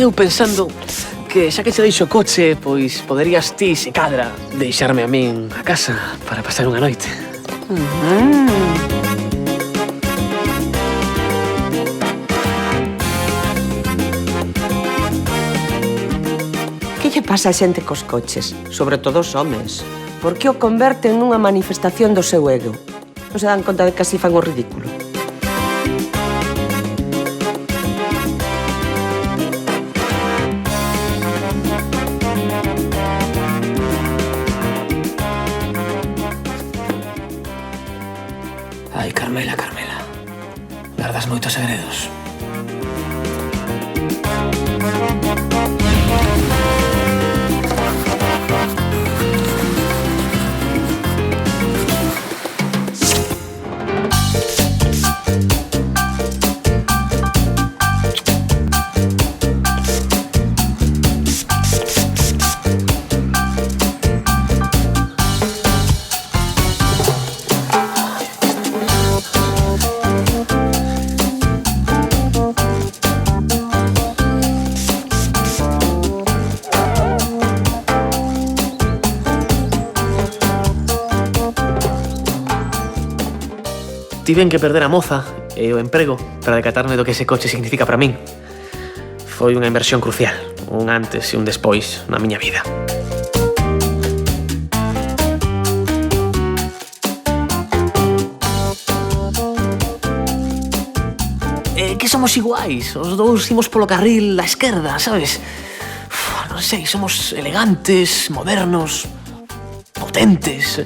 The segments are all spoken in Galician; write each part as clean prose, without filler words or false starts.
eu pensando que xa que che deixo o coche, pois poderías ti, se cadra, deixarme a min a casa para pasar unha noite. Que lle pasa a xente cos coches? Sobre todo os homes. Por que o converten nunha manifestación do seu ego? Non se dan conta de que así fan o ridículo? Ai, Carmela, Carmela. Gardas moitos segredos. Tiven que perder a moza e o emprego para decatarme do que ese coche significa para min. Foi unha inversión crucial, un antes e un despois na miña vida. Que somos iguais, os dous imos polo carril á esquerda, sabes? Non sei, somos elegantes, modernos, potentes.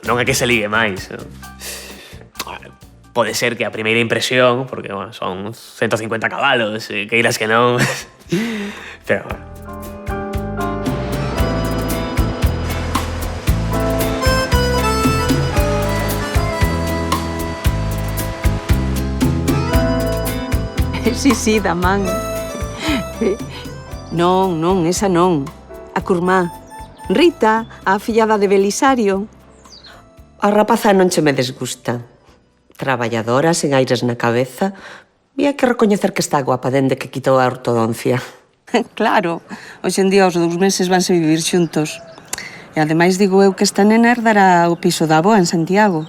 Non é que se ligue máis. Pode ser que a primeira impresión, porque bueno, son 150 cabalos, queiras que non. Pero bueno. Sí, da man. Non, esa non. A curmá. Rita, a fillada de Belisario. A rapaza non che me desgusta. Traballadora, sen aires na cabeza. E hai que recoñecer que está guapa dende que quitou a ortodoncia. Claro, hoxe en día os 2 meses vanse vivir xuntos. E ademais digo eu que esta nena herdará o piso da avoa en Santiago.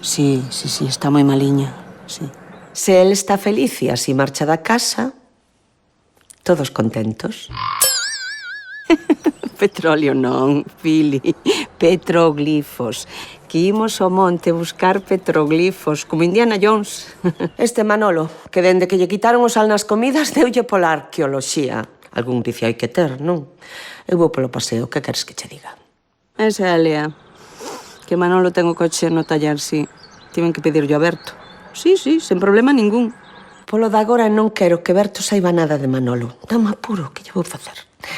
Sí, está moi maliña, sí. Se el está feliz e así marcha da casa, todos contentos. Petróleo non, Fili. Petroglifos. Que imos ao monte buscar petroglifos, como Indiana Jones. Este Manolo, que dende que lle quitaron o sal nas comidas, deulle pola arqueoloxía. Algún vicio hai que ter, non? Eu vou polo paseo, que queres que che diga? Esa é a Lea. Que Manolo ten o coche no taller, sí. Tiven que pedirlo a Berto. Sí, sen problema ningún. Polo de agora non quero que Berto saiba nada de Manolo. Dame apuro, que lle vou facer?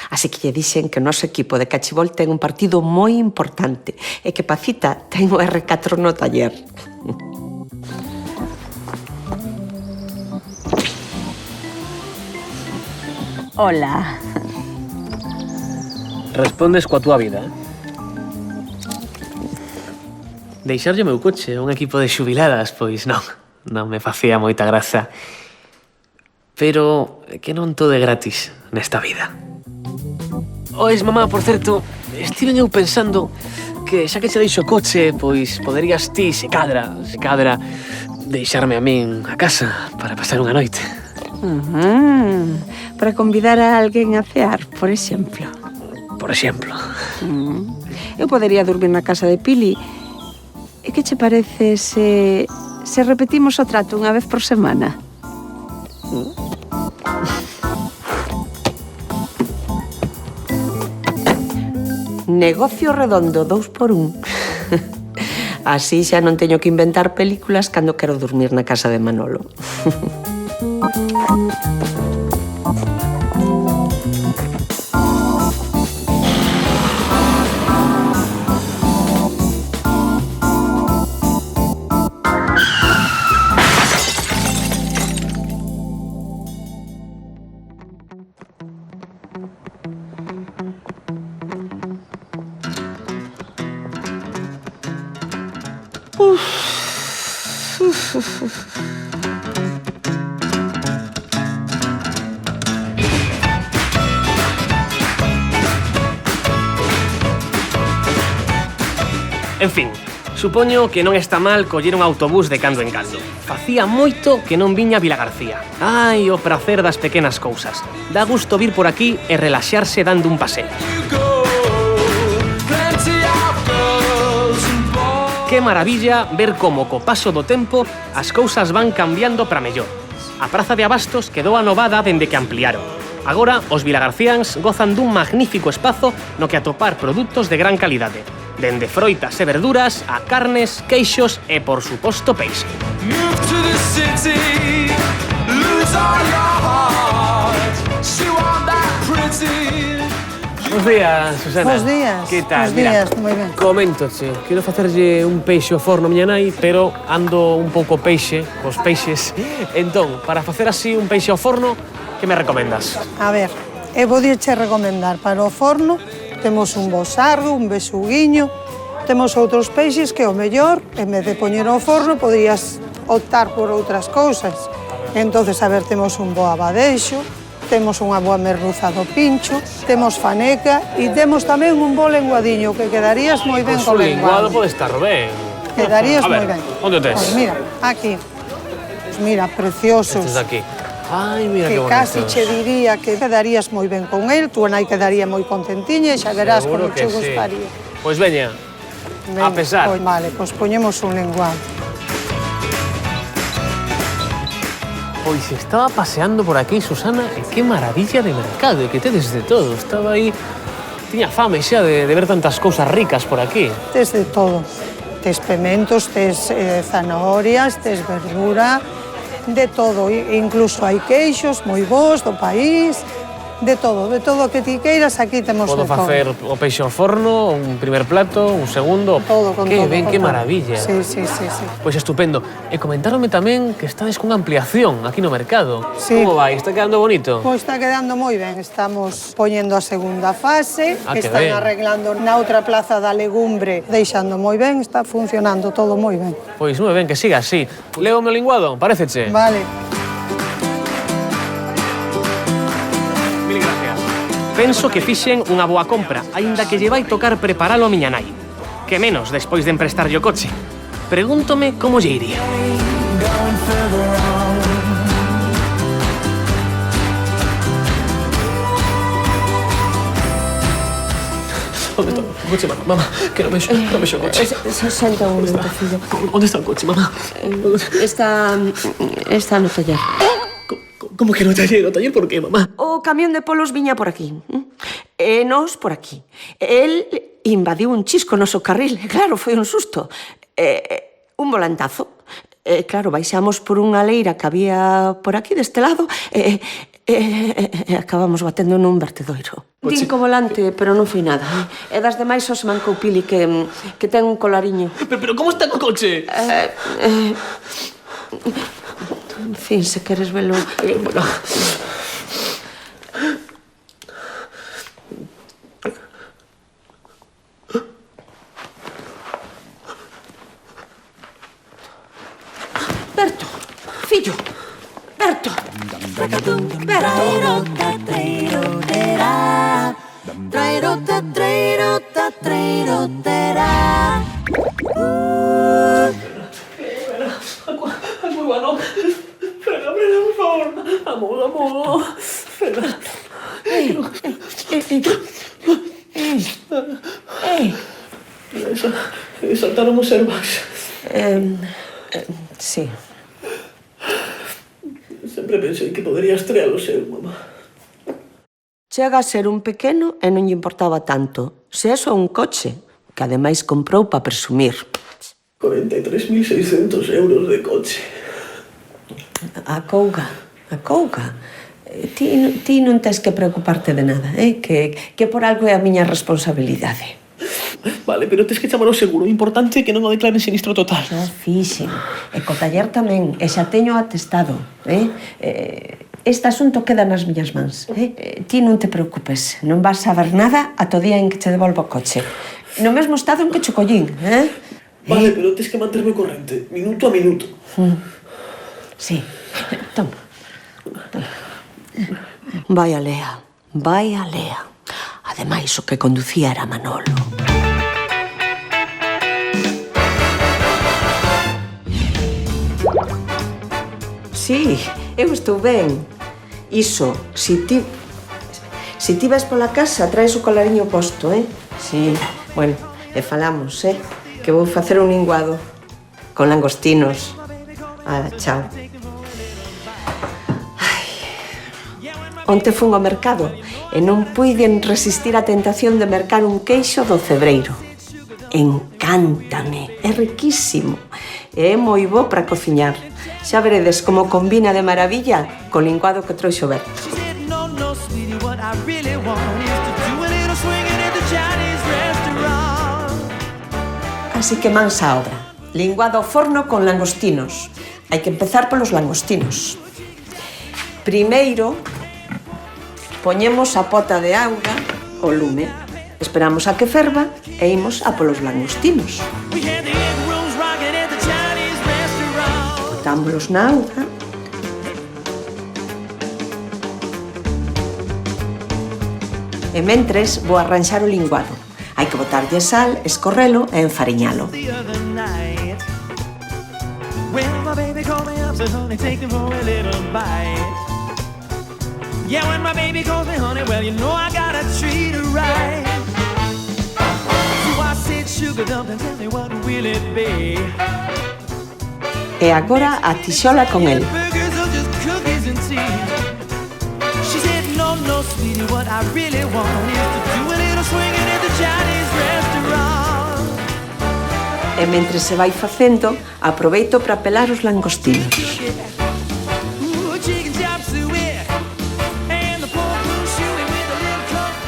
Así que lle dixen que o noso equipo de cachibol ten un partido moi importante e que Pacita ten o R4 no taller. Hola. Respondes coa túa vida, Deixarlle o meu coche a un equipo de xubiladas, pois non me facía moita graza. Pero que non todo é gratis nesta vida. Ois, mamá, por certo, estiven eu pensando que xa que che deixo o coche, pois poderías ti, se cadra, deixarme a min a casa para pasar unha noite. Para convidar a alguén a cear, por exemplo. Por exemplo. Eu podería dormir na casa de Pili. E que che parece se repetimos o trato unha vez por semana? Negocio redondo, 2 por 1. Así xa non teño que inventar películas cando quero dormir na casa de Manolo. En fin, supoño que non está mal coller un autobús de cando en cando. Facía moito que non viña a Vilagarcía. Ai, o prazer das pequenas cousas. Dá gusto vir por aquí e relaxarse dando un paseo. Que maravilla ver como co paso do tempo as cousas van cambiando para mellor. A praza de Abastos quedou anovada dende que ampliaron. Agora, os vilagarciáns gozan dun magnífico espazo no que atopar produtos de gran calidade. Dende froitas e verduras a carnes, queixos e, por suposto, peixe. Bos días, Susana. Bos días. Que tal? Bos días, moi ben. Coméntoche, quero facerlle un peixe ao forno a miña nai, pero ando un pouco peixe, cos peixes. Entón, para facer así un peixe ao forno, que me recomendas? A ver, eu podíache recomendar para o forno, temos un bosardo, un besuguiño, temos outros peixes que o mellor, en vez de poñer ao forno, podrías optar por outras cousas. Entonces, a ver, temos un bo abadeixo, temos unha boa merluza do pincho, temos faneca e temos tamén un bo lenguadiño que quedarías moi ben co lenguado. lenguado. Pode estar ben. Quedarías A ver, moi ben. onde o tes? Pois mira, aquí. Pois mira, preciosos. Estes aquí. Ai, mira que Que bonitos. casi che diría que quedarías moi ben con el, túa nai quedaría moi contentiña e xa verás Seguro como que che sí. gustaría. Pois veña, Venga, a pesar. Pois, vale, pois poñemos un lenguado. Pois estaba paseando por aquí, Susana, e que maravilla de mercado, e que tedes de todo. Estaba aí, tiña fame xa de ver tantas cousas ricas por aquí. Tes de todo. Tes pementos, tes zanahorias, tes verdura, de todo. Incluso hai queixos moi bons do país, de todo o que ti queiras, aquí temos Podo de todo. facer o peixe ao forno, un primer plato, un segundo. Todo, con que todo. ben, con que todo. maravilla. Sí, sí, sí, sí. Pois estupendo. E comentaronme tamén que estades cunha ampliación aquí no mercado. Sí. Como vai? Está quedando bonito? Pois está quedando moi ben. Estamos poñendo a segunda fase, Que están ben. arreglando na outra plaza da legumbre, deixando moi ben, está funcionando todo moi ben. Pois moi ben, que siga así. Leo o meu linguado, paréceche? Vale. Mil gracias. Penso que fixen unha boa compra, aínda que lle vai tocar preparalo a miña nai. Que menos despois de emprestarlle o coche. Pregúntome como lle iría. Onde está o coche, mamá? Mamá, que non vexo o coche. Senta un momento, fillo. Onde está o coche, mamá? Está no taller. Como que no taller? O taller por qué, mamá? O camión de polos viña por aquí. E nós por aquí. El invadiu un chisco no noso carril. Claro, foi un susto. Un volantazo. Claro, baixamos por unha leira que había por aquí, deste lado, e acabamos batendo nun vertedoiro. Din co volante, pero non foi nada. E das demais só se mancou Pili, que ten un colariño. Pero como está co coche? En fin, se queres velo... Bueno. Berto, fillo, Berto. Berto. Bueno, frena, por favor. Amor. Frena. Saltaron os airbags. Sí. Sempre pensei que podería estrear o seu, mamá. Chega a ser un pequeno e non lle importaba tanto. Se é só un coche, que ademais comprou para presumir. 43.600 euros de coche. A couga. Ti non tes que preocuparte de nada, que por algo é a miña responsabilidade. Vale, pero tes que chamar o seguro. Importante que non o declaren sinistro total. Xa fixen. E co taller tamén. E xa teño atestado. Este asunto queda nas miñas mans. Ti non te preocupes. Non vas saber nada ata o día en que che devolvo o coche. No mesmo estado en que che collín. Vale, pero tes que manterme corrente. Minuto a minuto. Sí. Toma. Vai a Lea. Vai a Lea. Ademais, o que conducía era Manolo. Sí, eu estou ben. Iso, si ti vas pola casa, traes o colariño posto, Sí, bueno, e falamos, que vou facer un linguado con langostinos. Chao. Onte fun ao mercado e non puiden resistir a tentación de mercar un queixo do cebreiro. Encántame, é riquísimo e é moi bo para cociñar. Xa veredes como combina de maravilla co linguado que trouxo Berto. Así que mans á obra. Linguado ao forno con langostinos. Hai que empezar polos langostinos. Primeiro, poñemos a pota de auga ao lume. Esperamos a que ferva e imos a polos langostinos. Botámoslos na auga. E mentres vou arranxar o linguado. Hai que botarlle sal, escorrelo e enfariñalo. E agora a tixola con el. E mentre se vai facendo, aproveito para pelar os langostinos.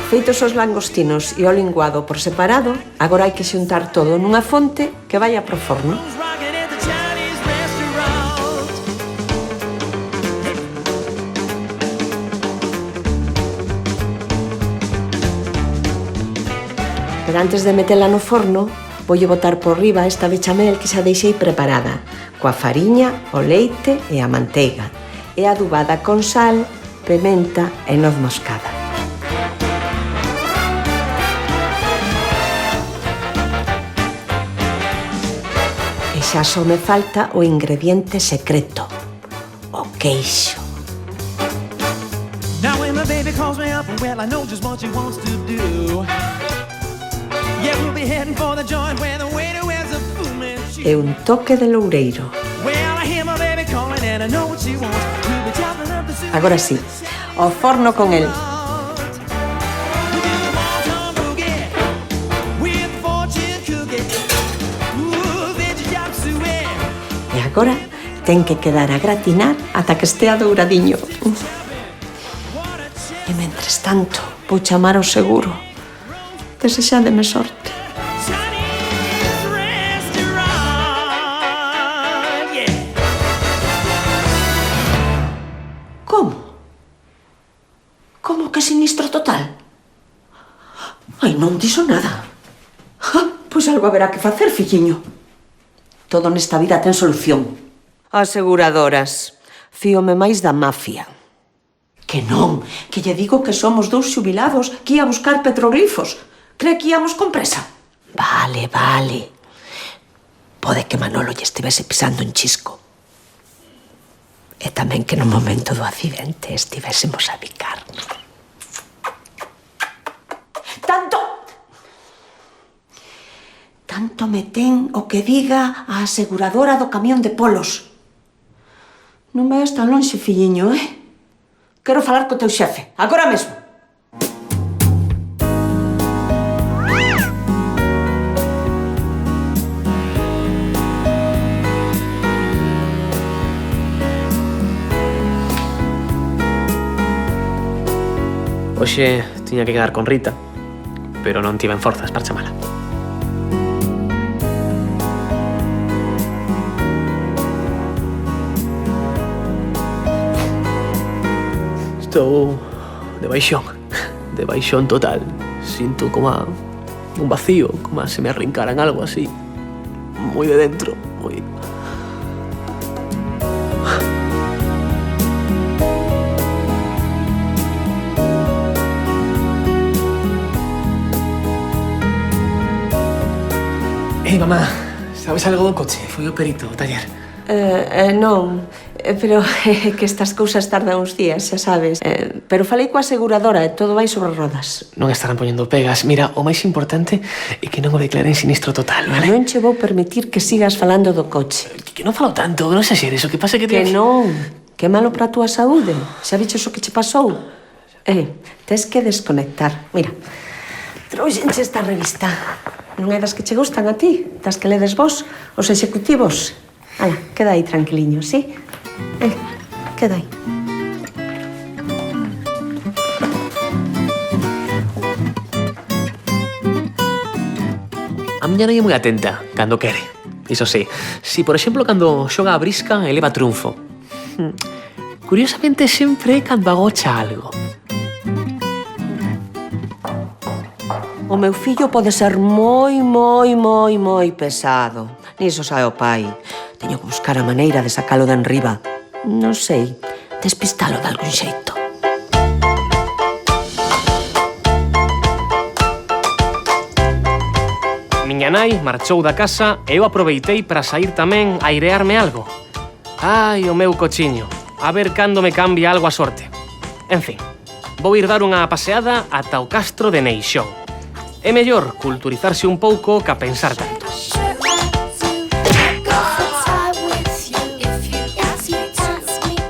Feitos os langostinos e o linguado por separado, agora hai que xuntar todo nunha fonte que vai pro forno. Pero antes de metela no forno, voulle botar por riba esta bechamel que xa deixei preparada, coa fariña, o leite e a manteiga, e adubada con sal, pementa e noz moscada. E xa só me falta o ingrediente secreto, o queixo. Now when my baby calls me up, well, I know just what she wants to do. E un toque de loureiro. Agora sí, ao forno con el. E agora ten que quedar a gratinar ata que estea douradiño. E mentres tanto, vou chamar ao seguro. Desexádeme sorte. Como? Como que sinistro total? Ai, non dixo nada. Pois algo haberá que facer, filliño. Todo nesta vida ten solución. Aseguradoras. Fíome máis da mafia. Que non, que lle digo que somos dous xubilados que ia buscar petroglifos. Cree que íamos con presa? Vale, vale. Pode que Manolo lle estivese pisando un chisco. E tamén que no momento do accidente estivésemos a bicar. Tanto me ten o que diga a aseguradora do camión de polos. Non vayas tan lonxe, filliño, Quero falar co teu xefe, agora mesmo. Hoxe tiña que quedar con Rita, pero non tiven forzas para chamala. Estou de baixón total. Sinto como un vacío, como se me arrincaran algo así, moi de dentro, moi... Ei, mamá, sabes algo do coche? Foi o perito, o taller. Non, pero é que estas cousas tardan uns días, xa sabes. Pero falei coa aseguradora e todo vai sobre rodas. Non estarán poñendo pegas. Mira, o máis importante é que non o declaren sinistro total, vale? Non che vou permitir que sigas falando do coche. Que non falo tanto, non exageres. O que pasa é que... Que non, que é malo para a túa saúde. Xa viches o que che pasou? Tes que desconectar. Mira, trouxenche esta revista. Non é das que che gustan a ti, das que ledes vos, os executivos. Ala, queda aí tranquiliño, sí? Queda aí. A miña nai é moi atenta, cando quere. Iso sí, si, por exemplo, cando xoga a brisca, eleva triunfo. Curiosamente, sempre é cando agocha algo. O meu fillo pode ser moi pesado. Niso sae o pai. Teño que buscar a maneira de sacalo de enriba. Non sei, despistalo de algún xeito. Miña nai marchou da casa e eu aproveitei para sair tamén a airearme algo. Ai, o meu cochiño. A ver cando me cambia algo a sorte. En fin, vou ir dar unha paseada ata o castro de Neixón. É mellor culturizarse un pouco ca pensar tanto.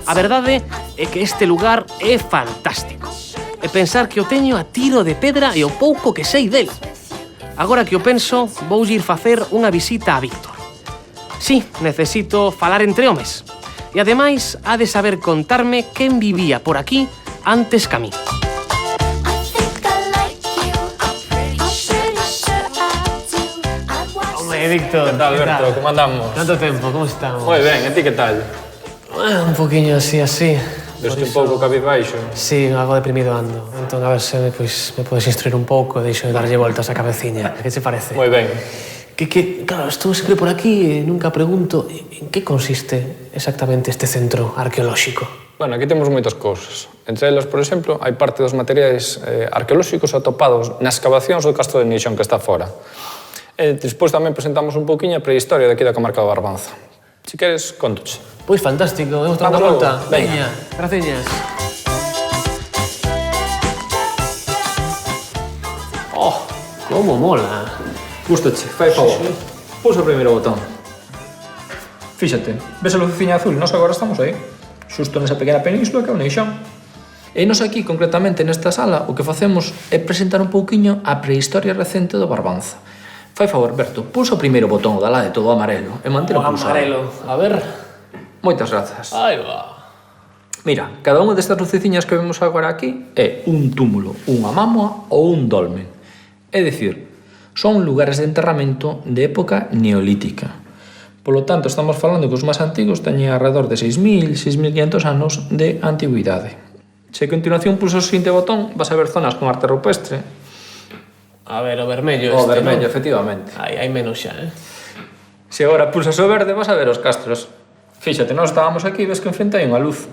A verdade é que este lugar é fantástico. E pensar que o teño a tiro de pedra e o pouco que sei del. Agora que o penso, vou ir facer unha visita a Víctor. Sí, necesito falar entre homes. E ademais, ha de saber contarme quen vivía por aquí antes que a mí. Víctor. ¿Qué tal, Alberto? ¿Cómo andamos? Tanto tempo, como estamos? Muy bien, ¿y ti qué tal? Un poquinho así. Veste un pouco cabizbaixo? Sí, algo deprimido ando. Entón, a ver se me podes instruir un pouco e deixo de darlle voltas á cabeciña. Que te parece? Muy ben. Claro, estou sempre por aquí e nunca pregunto en que consiste exactamente este centro arqueolóxico. Bueno, aquí temos moitas cousas. Entre elas, por exemplo, hai parte dos materiais arqueolóxicos atopados nas excavacións do castro de Neixón que está fora. Despois tamén presentamos un pouquiño a prehistoria daqui da comarca do Barbanza. Si queres, contoche. Pois fantástico, vamos dar unha volta. Veña, graciñas. Oh, como mola. Gústache, fai favor. Pulsa o primeiro botón. Fíxate, ves a luceciña azul? Nos agora estamos aí, xusto nesa pequena península que é o Neixón. E nos aquí, concretamente nesta sala, o que facemos é presentar un pouquiño a prehistoria recente do Barbanza. Fai favor, Berto, pulsa o primeiro botón, o da lá de todo o amarelo, e mantén o pulsado. Amarelo, a ver. Moitas grazas. Aí va. Mira, cada unha destas luceciñas que vemos agora aquí é un túmulo, unha mámoa ou un dolmen. É dicir, son lugares de enterramento de época neolítica. Polo tanto, estamos falando que os máis antigos teñen alrededor de 6.000, 6.500 anos de antigüidade. Se a continuación pulsa o seguinte botón, vas a ver zonas con arte rupestre. A ver, o vermello O vermello, efectivamente. Hai menos xa, Se agora pulsas o verde, vas a ver os castros. Fíxate, nós estábamos aquí e ves que enfrente hai unha luz.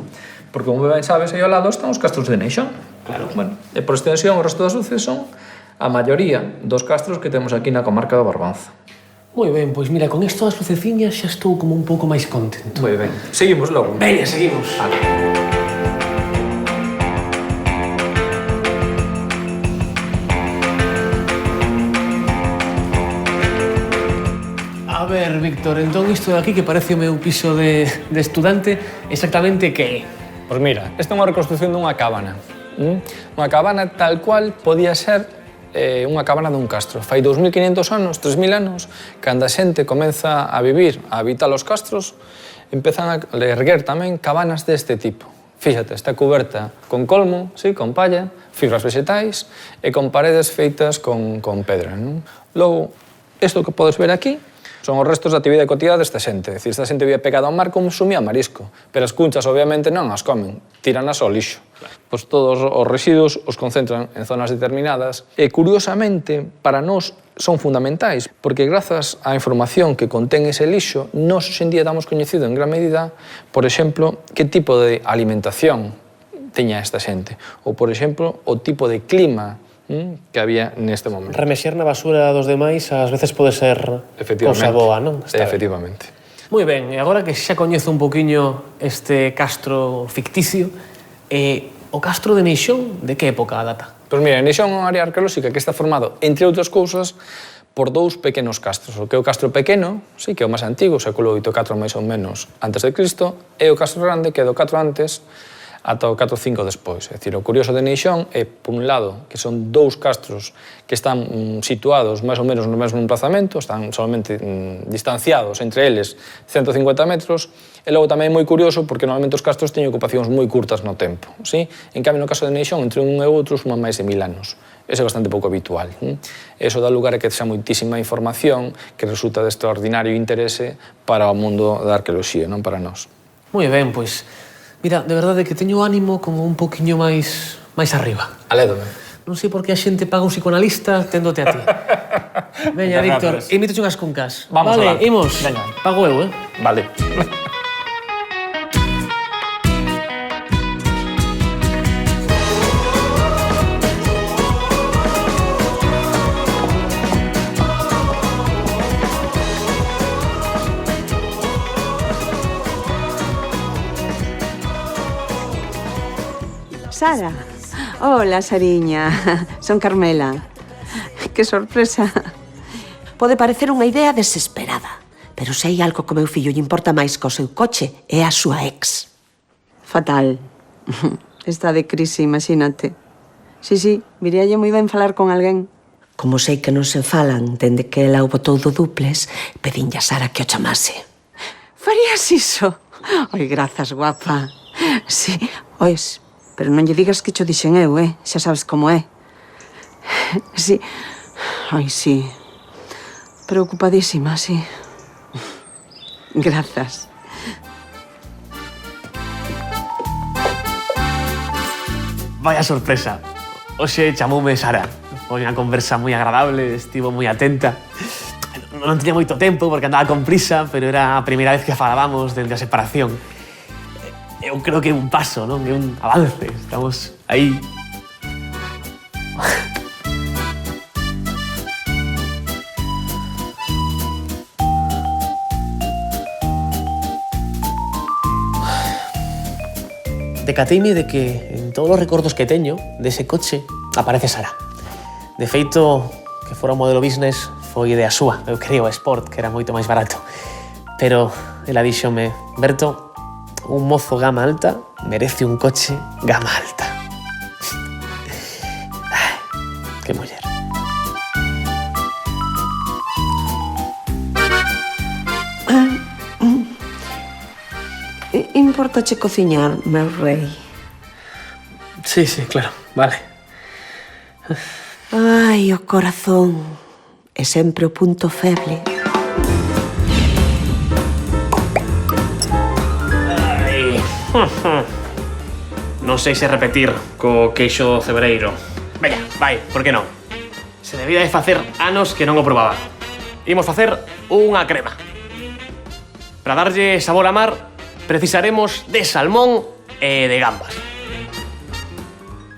Porque, como ben sabes, aí ao lado están os castros de Neixón. Claro. Bueno, e por extensión, o resto das luces son a maioría dos castros que temos aquí na comarca do Barbanza. Moi ben, pois mira, con isto das luceciñas xa estou como un pouco máis contento. Moi ben. Seguimos logo. Veña, seguimos. Vale. A ver, Víctor, entón isto de aquí que parece o meu piso de estudante, exactamente que é? Pois mira, esta é unha reconstrucción dunha cábana. Unha cábana tal cual podía ser unha cábana dun castro. Fai 2.500 anos, 3.000 anos, cando a xente comeza a vivir, a habitar os castros, empezan a erguer tamén cabanas deste tipo. Fíxate, está cuberta con colmo, sí, con palla, fibras vegetais e con paredes feitas con pedra. Logo, isto que podes ver aquí son os restos da actividade cotidiana desta xente. É dicir, esta xente vía pegada ao mar como consumía marisco, pero as cunchas, obviamente, non as comen, tiranas ao lixo. Pois todos os residuos os concentran en zonas determinadas e, curiosamente, para nós son fundamentais, porque grazas á información que contén ese lixo, nós hoxe en día damos coñecido en gran medida, por exemplo, que tipo de alimentación teña esta xente, ou, por exemplo, o tipo de clima que había neste momento. Remexer na basura dos demais ás veces pode ser cousa boa, non? Efectivamente. Moi ben, e agora que xa coñezo un poquinho este castro ficticio, o castro de Neixón, de que época data? Pois mira, Neixón é unha área arqueolóxica que está formado, entre outras cousas, por dous pequenos castros. O que é o castro pequeno, sí, que é o máis antigo, século 8-4 máis ou menos antes de Cristo, e o castro grande, que é do 4 antes ata o 4-5 despois. É dicir, o curioso de Neixón é, por un lado, que son dous castros que están situados máis ou menos no mesmo emplazamento, están solamente distanciados entre eles 150 metros, e logo tamén é moi curioso porque normalmente os castros teñen ocupacións moi curtas no tempo. Sí? En cambio, no caso de Neixón, entre un e outro suman máis de 1000 anos. Eso é bastante pouco habitual. Eso dá lugar a que xa moitísima información que resulta de extraordinario interese para o mundo da arqueoloxía, non para nós. Moi ben, pois, mira, de verdade que teño ánimo como un poquinho máis arriba. Alédome. Non sei por que a xente paga un psicoanalista téndote a ti. Veña, Víctor, imítete unhas cuncas. Vamos vale, alá. imos. Veña. Pago eu, Vale. Sara. Hola, Sariña. Son Carmela. Que sorpresa. Pode parecer unha idea desesperada, pero se hai algo que o meu fillo lle importa máis que o seu coche é a súa ex. Fatal. Está de crise, imagínate. Sí, viríalle moi ben falar con alguén. Como sei que non se falan dende que ela o botou do duples, pedinlle a Sara que o chamase. Farías iso? Oi, grazas, guapa. Sí, ois, pero non lle digas que cho dixen eu, xa sabes como é. Sí, ai, sí. Preocupadísima, sí. Grazas. Vaya sorpresa. Oxe chamoume Sara. Foi unha conversa moi agradable, estivo moi atenta. Non tiña moito tempo porque andaba con prisa, pero era a primeira vez que falábamos dende a separación. Eu creo que é un paso, non? É un avance. Estamos aí. Decateime de que en todos os recordos que teño dese coche aparece Sara. De feito, que fora un modelo business foi idea súa. Eu quería o Sport, que era moito máis barato. Pero ela díxome, Berto, un mozo gama alta merece un coche gama alta. Ai, que muller. Importache cociñar, meu rei? Sí, claro, vale. Ai, o corazón é sempre o punto feble. Non sei se repetir co queixo cebreiro. Veña, vai, por que non? Se debía de facer anos que non o probaba. Imos facer unha crema. Para darlle sabor a mar, precisaremos de salmón e de gambas.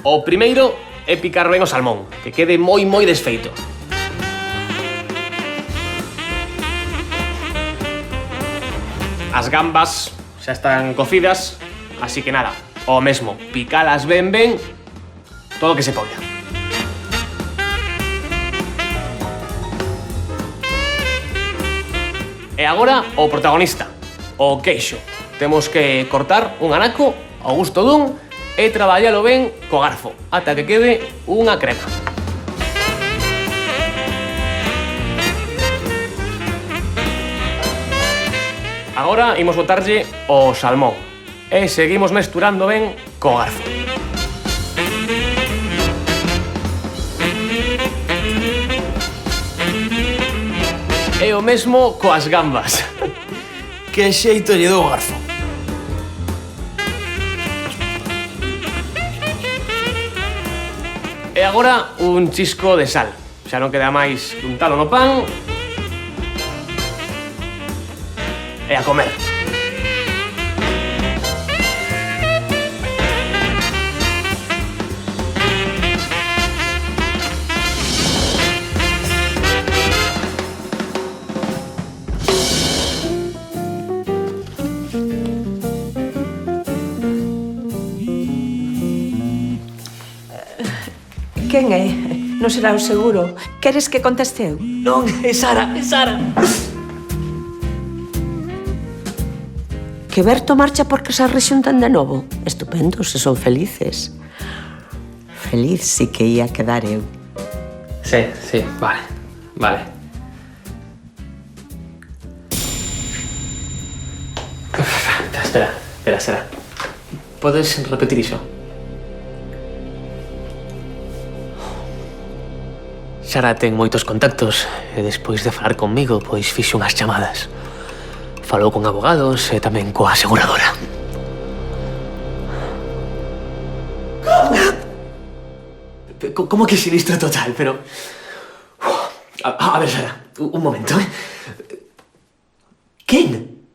O primeiro é picar ben o salmón, que quede moi desfeito. As gambas xa están cocidas, así que nada, o mesmo, picalas ben, todo o que se poida. E agora o protagonista, o queixo. Temos que cortar un anaco ao gusto dun e traballalo ben co garfo, ata que quede unha crema. Agora imos botarlle o salmón e seguimos mesturando ben co garfo. E o mesmo coas gambas. Que xeito lle dou o garfo. E agora un chisco de sal. Xa non queda máis que untalo no pan e a comer. Quen é? Non será o seguro. Queres que conteste eu? Non, é Sara, é Sara. Que Berto marcha porque se rexuntan de novo. Estupendo, se son felices. Feliz sí que ia quedar eu. Sí, vale, vale. Espera, Sara. Podes repetir iso? Sara ten moitos contactos e despois de falar conmigo, pois fixo unhas chamadas. Falou con abogados e tamén coa aseguradora. Como que sinistro total, pero... A ver, Sara, un momento, Quen?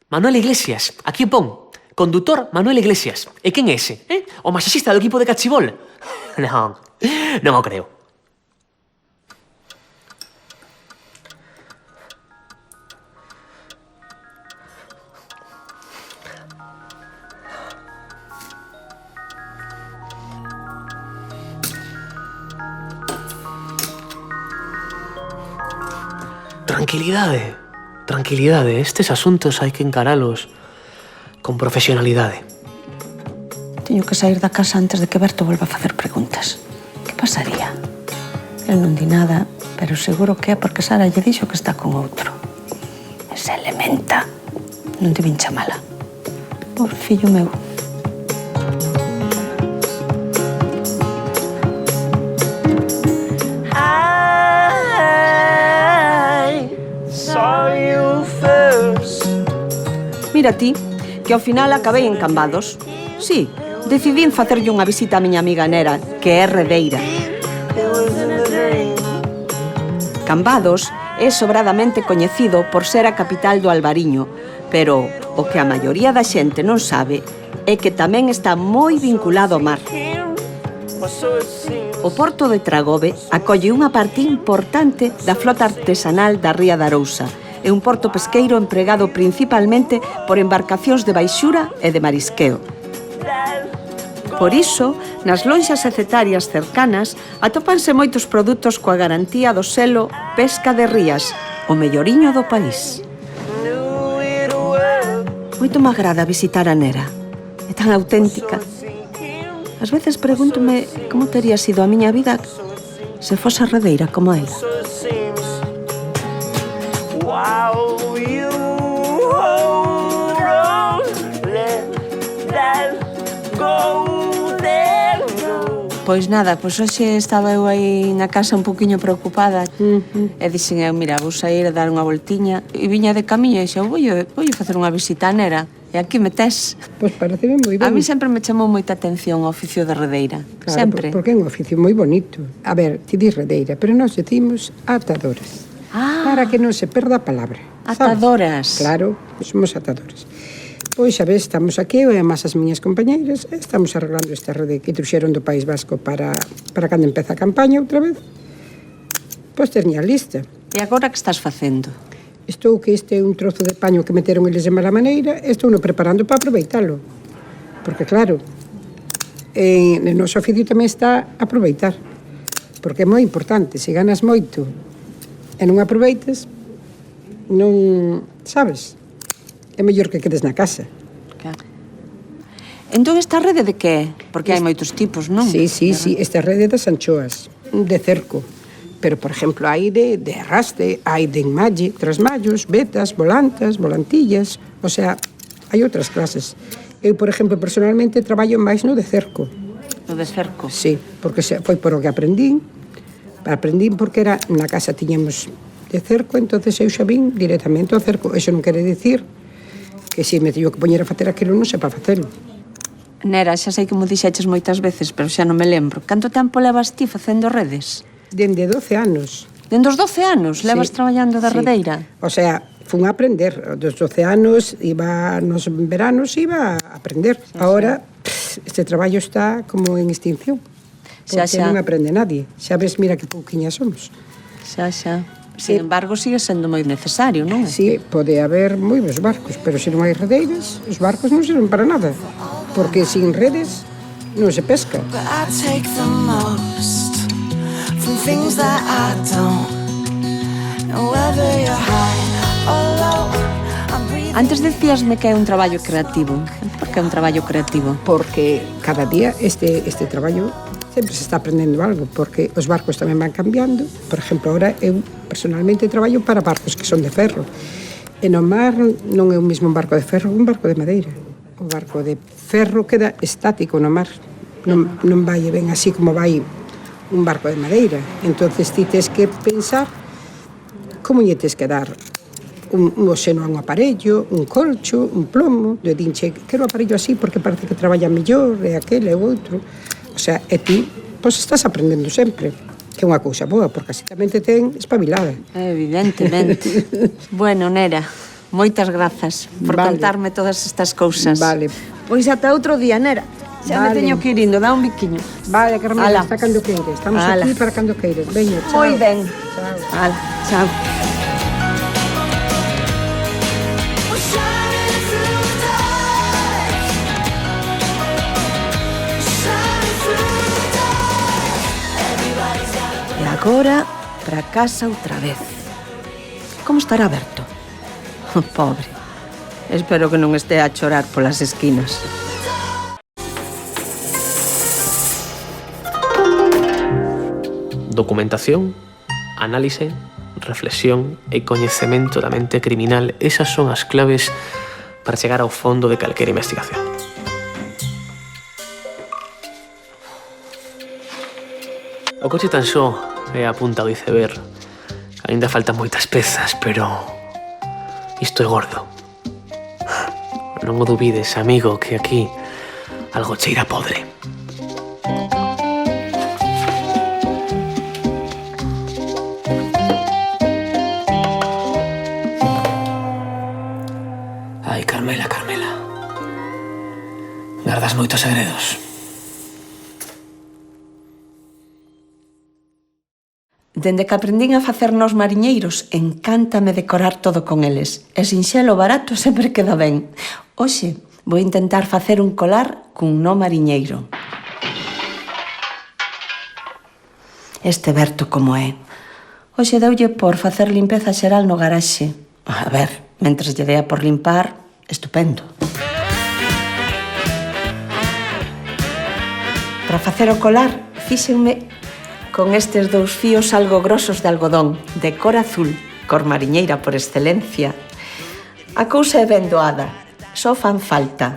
Manuel Iglesias, aquí pon. Condutor Manuel Iglesias. E quen é ese? O masaxista do equipo de cachibol? Non o creo. Tranquilidade. Estes asuntos hai que encaralos con profesionalidade. Teño que sair da casa antes de que Berto volva a facer preguntas. Que pasaría? El non di nada, pero seguro que é porque Sara lle dixo que está con outro. Esa elementa. Non te vin chamala. Por fillo meu. Mira ti, que ao final acabei en Cambados. Sí, decidín facerlle unha visita á miña amiga Nera, que é redeira. Cambados é sobradamente coñecido por ser a capital do Albariño, pero o que a maioría da xente non sabe é que tamén está moi vinculado ao mar. O porto de Tragobe acolle unha parte importante da flota artesanal da Ría da Arousa. É un porto pesqueiro empregado principalmente por embarcacións de baixura e de marisqueo. Por iso, nas lonxas ecetarias cercanas atópanse moitos produtos coa garantía do selo Pesca de Rías, o melloriño do país. Moito me agrada visitar a Nera. É tan auténtica. Ás veces pregúntome como tería sido a miña vida se fose redeira como ela. Pois nada, pois hoxe estaba eu aí na casa un poquinho preocupada e dixen eu, mira, vou sair a dar unha voltiña e viña de camiño e dixen, vou facer unha visita a Nera e aquí me tes. Pois pareceme moi ben. A mí sempre me chamou moita atención o oficio de redeira, claro, sempre. Porque é un oficio moi bonito. A ver, ti dis redeira, pero nós decimos atadoras. Para que non se perda a palabra. Atadoras. ¿Sabes? Claro, somos atadoras. Pois, xa ves, estamos aquí, e máis as miñas compañeiras, estamos arreglando esta rede que trouxeron do País Vasco para cando empeza a campaña outra vez. Pois tenía lista. E agora que estás facendo? Estou que este é un trozo de paño que meteron eles de mala maneira, estou no preparando para aproveitalo. Porque, claro, no noso oficio tamén está aproveitar. Porque é moi importante, se ganas moito e non aproveites, non sabes. É mellor que quedes na casa. Claro. Entón, esta rede de que é? Porque hai moitos tipos, non? Sí, esta rede das anchoas, de cerco. Pero, por exemplo, hai de arraste, hai de enmalle, trasmallos, vetas, volantas, volantillas... O sea, hai outras clases. Eu, por exemplo, personalmente, traballo máis no de cerco. No de cerco? Sí, porque foi por o que aprendín. Aprendín porque era na casa tiñamos de cerco, entonces eu xa vin directamente ao cerco. Eso non quere dicir que se me teño que poñer a facer aquilo non sepa facelo. Nera, xa sei que mo dixeches moitas veces, pero xa non me lembro. Canto tempo levas ti facendo redes? Dende 12 anos. Dende os 12 anos levas traballando da redeira? O sea, fun a aprender. Dos 12 anos, iba nos veranos, iba a aprender. Ahora, este traballo está como en extinción. Porque non aprende nadie. Xa ves, mira que pouquiñas somos. Xa. Sin embargo, sigue sendo moi necesario, non? Sí, pode haber moi bons barcos, pero se non hai redeiras, os barcos non serven para nada. Porque sin redes non se pesca. But I take the most from things that I don't. And whether you're high or low, I'm breathing. Antes decíasme que é un traballo creativo. Por que é un traballo creativo? Porque cada día este traballo sempre se está aprendendo algo, porque os barcos tamén van cambiando. Por exemplo, agora eu personalmente traballo para barcos que son de ferro. E no mar non é o mesmo un barco de ferro que un barco de madeira. O barco de ferro queda estático no mar. Non vai ben así como vai un barco de madeira. Entonces ti tes que pensar como lle tes que dar un oxeno a un aparello, un colcho, un plomo. Eu dinche, quero o aparello así porque parece que traballa mellor, e aquele e o outro. O sea, e ti, pois estás aprendendo sempre. Que é unha cousa boa, porque así tamén te ten espabilada. Evidentemente. Bueno, Nera, moitas grazas por contarme todas estas cousas. Vale. Pois ata outro día, Nera. Xa me teño que ir indo, dá un biquiño. Vale, Carmela, Ala. hasta cando queires. Estamos Ala. aquí para cando queires. Veña, chao. Moi ben. Chao. Ala, chao. We're shining through the dark. Shining through the dark. Everybody's got E agora, para casa outra vez. Como estará Berto? Pobre. Espero que non estea a chorar polas esquinas. Documentación, análise, reflexión e coñecemento da mente criminal, esas son as claves para chegar ao fondo de calquera investigación. O coche tan só é a punta do iceberg. Ainda faltan moitas pezas, pero isto é gordo. Non o dubides, amigo, que aquí algo cheira podre. Ai, Carmela, gardas moitos segredos. Dende que aprendín a facer nos mariñeiros, encántame decorar todo con eles. É sinxelo, barato, sempre queda ben. Hoxe, vou intentar facer un colar cun nó mariñeiro. Este Berto como é. Hoxe deulle por facer limpeza xeral no garaxe. A ver, mentres lle dea por limpar, estupendo. Para facer o colar, fíxenme con estes dous fíos algo grosos de algodón, de cor azul, cor mariñeira por excelencia. A cousa é ben doada, só fan falta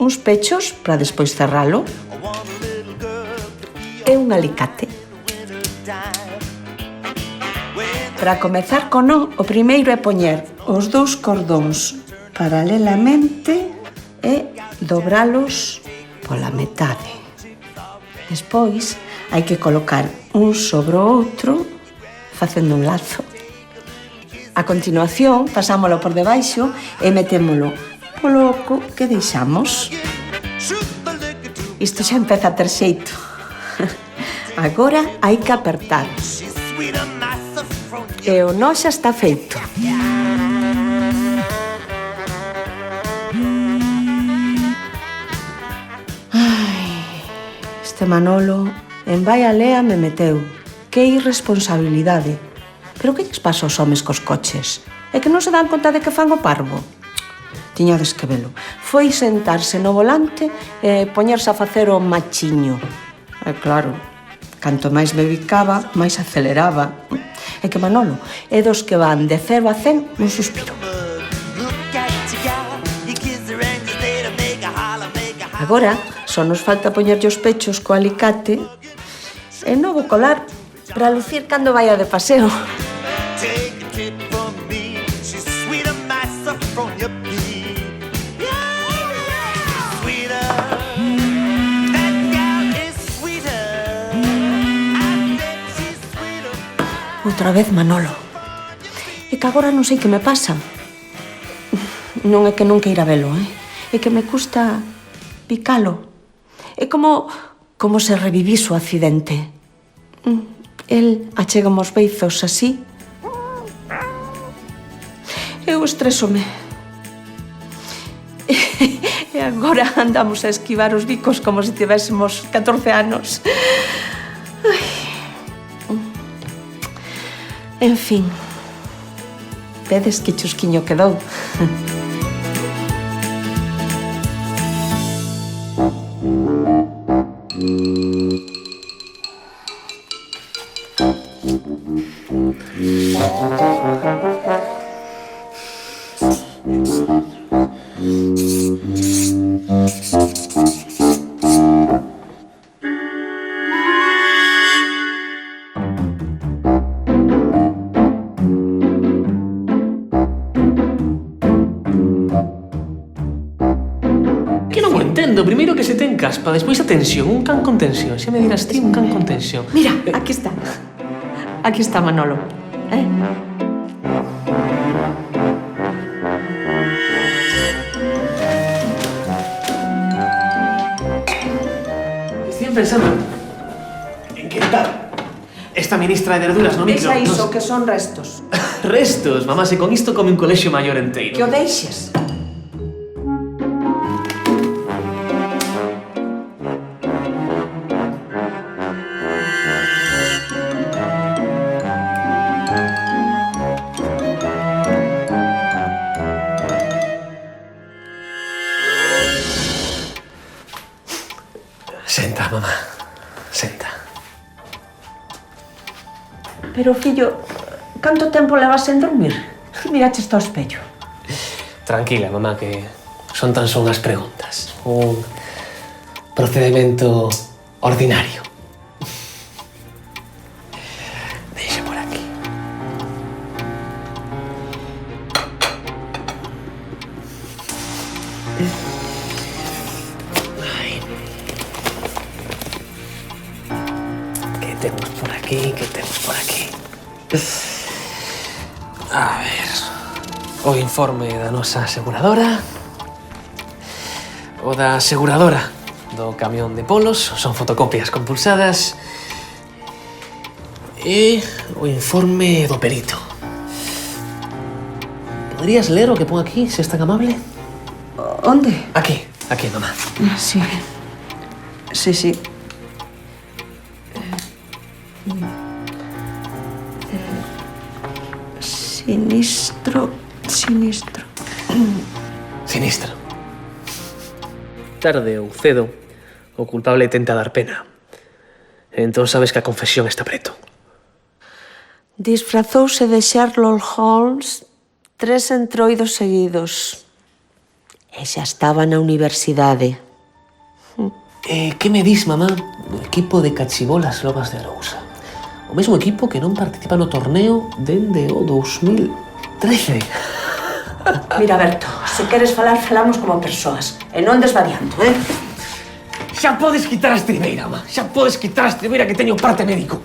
uns pechos para despois cerralo e un alicate. Para comezar co nó, o primeiro é poñer os dous cordóns paralelamente e dobralos pola metade. Despois, hai que colocar un sobre o outro facendo un lazo. A continuación, pasámolo por debaixo e metémolo polo oco que deixamos. Isto xa empeza a ter xeito. Agora hai que apertar. E o nó xa está feito. Ai, este Manolo en vai a lea me meteu. Que irresponsabilidade. Pero que lles pasa aos homes cos coches? É que non se dan conta de que fan o parvo? Tiñades que velo. Foi sentarse no volante e poñerse a facer o machiño. E claro, canto máis me bicaba, máis aceleraba. É que Manolo é dos que van de 0 a 100 nun suspiro. Agora, só nos falta poñerlle os pechos co alicate e novo colar para lucir cando vaya de paseo. Outra vez Manolo. É que agora non sei que me pasa. Non é que non queira velo, é que me custa picalo. É como se revivís o accidente. El achega os beizos así. Eu estrésome. E agora andamos a esquivar os bicos como se tivésemos 14 anos. Ai. En fin, vedes que chusquiño quedou. Que non o entendo. Primeiro que se ten caspa, despois a tensión. Un can con tensión. Xa me dirás ti un can con tensión. Mira, aquí está. Aquí está Manolo. Estoy pensando en que tal esta ministra de verduras no micro. Deixa iso, que son restos. Restos, mamá, se con isto come un colexio maior enteiro. Que o deixes. Senta, mamá, senta. Pero, fillo, canto tempo levas sen dormir? Mirache ao espello. Tranquila, mamá, que son tan só unhas preguntas. Un procedimento ordinario. Deixe por aquí. Ai. Que temos por aquí? Que temos por aquí? A ver... O informe da nosa aseguradora. O da aseguradora do camión de polos. Son fotocopias compulsadas. E o informe do perito. Poderías ler o que pon aquí, se es tan amable? Onde? Aquí, aquí, mamá. Sí. Sí. Sinistro. Sinistro. Tarde ou cedo, o culpable tenta dar pena. Entón sabes que a confesión está preto. Disfrazouse de Sherlock Holmes 3 entroidos seguidos. E xa estaba na universidade. Que me dis, mamá, do equipo de cachibolas lobas de Arousa? O mesmo equipo que non participa no torneo dende o 2013. Mira, Berto, se queres falar, falamos como persoas. E non desvariando, Xa podes quitar a estribeira, mamá. Xa podes quitar a estribeira que teño parte médico,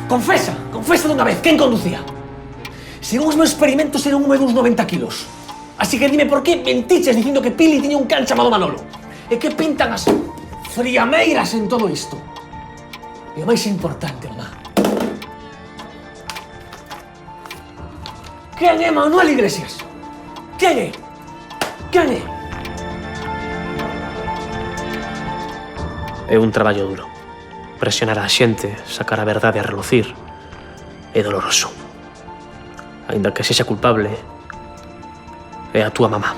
Confesa dunha vez, quen conducía? Según os meus experimentos era un home duns 90 kilos. Así que dime por que mentiches dicindo que Pili tiña un can chamado Manolo. E que pintan as friameiras en todo isto? E o máis importante, mamá. Quen é Manuel Iglesias? Quen é? É un traballo duro. Presionar a xente, sacar a verdade a relucir, é doloroso. Ainda que sexa culpable, é a túa mamá.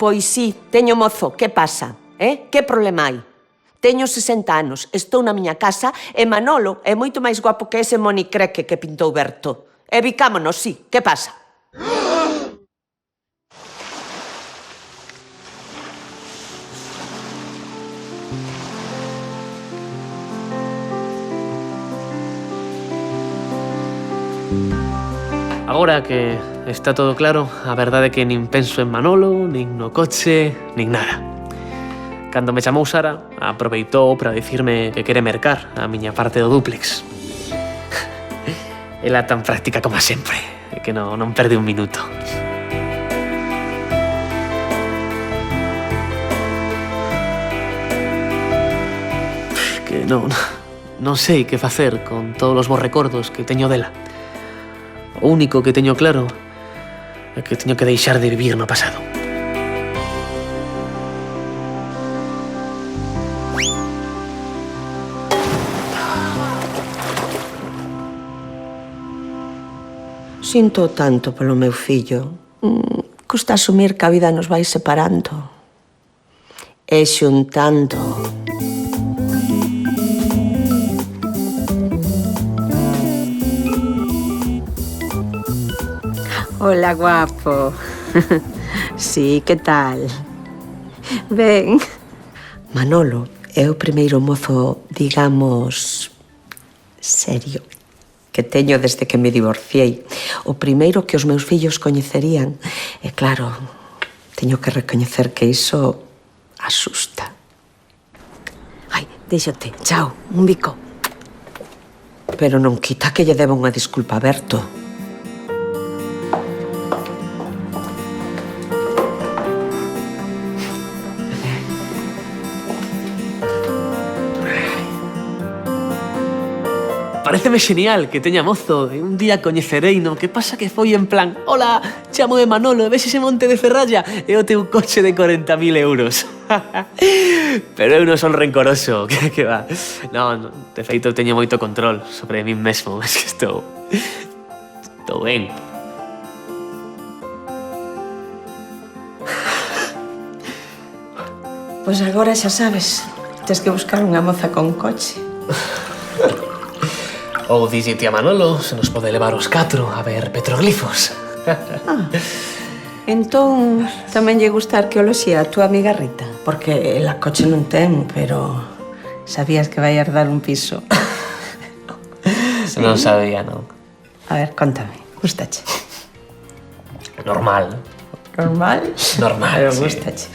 Pois sí, teño mozo, que pasa? Que problema hai? Teño 60 anos, estou na miña casa e Manolo é moito máis guapo que ese monicreque que pintou Berto. E bicámonos, sí, que pasa? Agora que está todo claro, a verdade é que nin penso en Manolo, nin no coche, nin nada. Cando me chamou Sara, aproveitou para dicirme que quere mercar a miña parte do dúplex. Ela tan práctica como sempre, que non perde un minuto. Que non sei que facer con todos os bons recordos que teño dela. O único que teño claro é que teño que deixar de vivir no pasado. Sinto tanto polo meu fillo. Custa asumir que a vida nos vai separando e xuntando. Hola, guapo. Sí, que tal? Ben. Manolo é o primeiro mozo, digamos, serio, que teño desde que me divorciei. O primeiro que os meus fillos coñecerían. E claro, teño que recoñecer que iso asusta. Ai, déxate, chao, un bico. Pero non quita que lle deba unha disculpa a Berto. Paréceme genial que teña mozo e un día coñecereino. Que pasa que foi en plan: hola, chamo de Manolo, ves ese monte de ferralla? É o teu coche de 40.000 euros. Pero eu non son rencoroso, que va. Non, de feito teño moito control sobre min mesmo. Es que estou ben. Pois agora xa sabes, tes que buscar unha moza con coche. Ou díxete a Manolo se nos pode levar os 4 a ver petroglifos. Entón, tamén lle gusta a arqueoloxía a túa amiga Rita? Porque ela coche non ten, pero sabías que vai herdar un piso. Sí. Non sabía, non. A ver, contame, gustache? Normal. Normal? Normal, pero sí. gustache.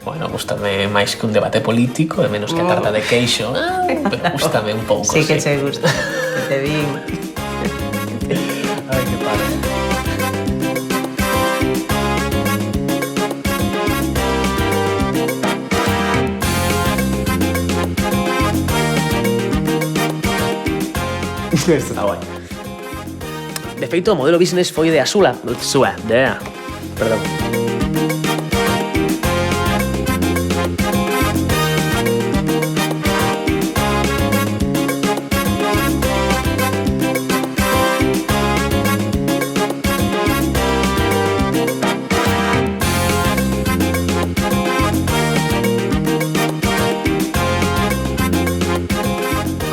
Bueno, gústame máis que un debate político e menos que a tarta de queixo. Pero gústame un pouco, Sí que che gusta, que te vin. Ai, que padre. Isto está guai. De feito, o modelo business foi de Asula. Perdón.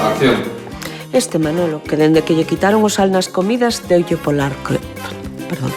Acción. Este Manolo, que dende que lle quitaron o sal nas comidas, deulle polar... Perdón.